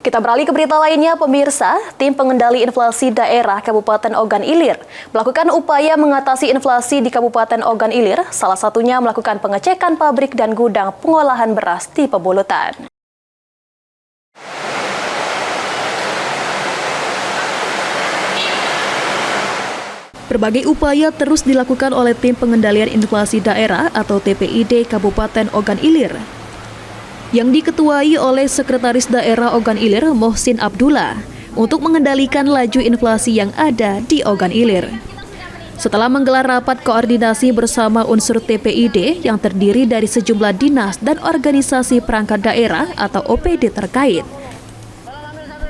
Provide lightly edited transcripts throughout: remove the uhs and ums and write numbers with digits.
Kita beralih ke berita lainnya, pemirsa. Tim Pengendali Inflasi Daerah Kabupaten Ogan Ilir melakukan upaya mengatasi inflasi di Kabupaten Ogan Ilir, salah satunya melakukan pengecekan pabrik dan gudang pengolahan beras di Pebulutan. Berbagai upaya terus dilakukan oleh Tim Pengendalian Inflasi Daerah atau TPID Kabupaten Ogan Ilir, yang diketuai oleh Sekretaris Daerah Ogan Ilir Mohsin Abdullah untuk mengendalikan laju inflasi yang ada di Ogan Ilir. Setelah menggelar rapat koordinasi bersama unsur TPID yang terdiri dari sejumlah dinas dan organisasi perangkat daerah atau OPD terkait,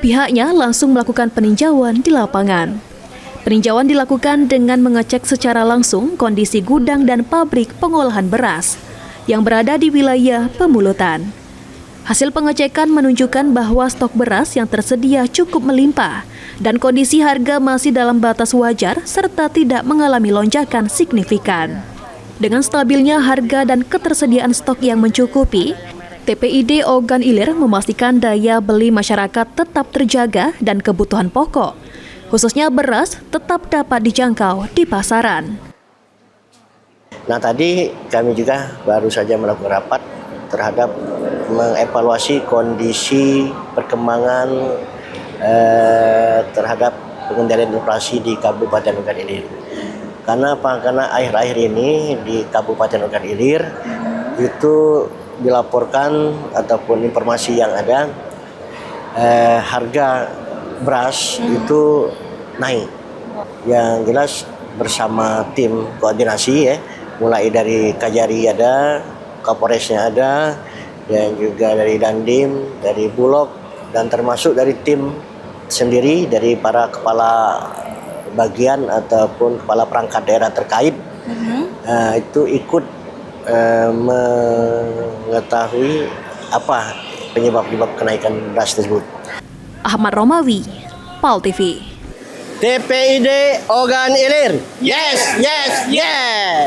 pihaknya langsung melakukan peninjauan di lapangan. Peninjauan dilakukan dengan mengecek secara langsung kondisi gudang dan pabrik pengolahan beras yang berada di wilayah Pemulutan. Hasil pengecekan menunjukkan bahwa stok beras yang tersedia cukup melimpah dan kondisi harga masih dalam batas wajar serta tidak mengalami lonjakan signifikan. Dengan stabilnya harga dan ketersediaan stok yang mencukupi, TPID Ogan Ilir memastikan daya beli masyarakat tetap terjaga dan kebutuhan pokok, khususnya beras, tetap dapat dijangkau di pasaran. Nah, tadi kami juga baru saja melakukan rapat terhadap mengevaluasi kondisi perkembangan terhadap pengendalian inflasi di Kabupaten Ogan Ilir. Karena akhir-akhir ini di Kabupaten Ogan Ilir itu dilaporkan ataupun informasi yang ada harga beras itu naik. Yang jelas bersama tim koordinasi mulai dari Kajari ada, Kapolresnya ada, dan juga dari Dandim, dari Bulog, dan termasuk dari tim sendiri, dari para kepala bagian ataupun kepala perangkat daerah terkait, itu ikut mengetahui apa penyebab kenaikan beras tersebut. Ahmad Romawi, PAL TV. TPID Ogan Ilir. Yes, yes, yes.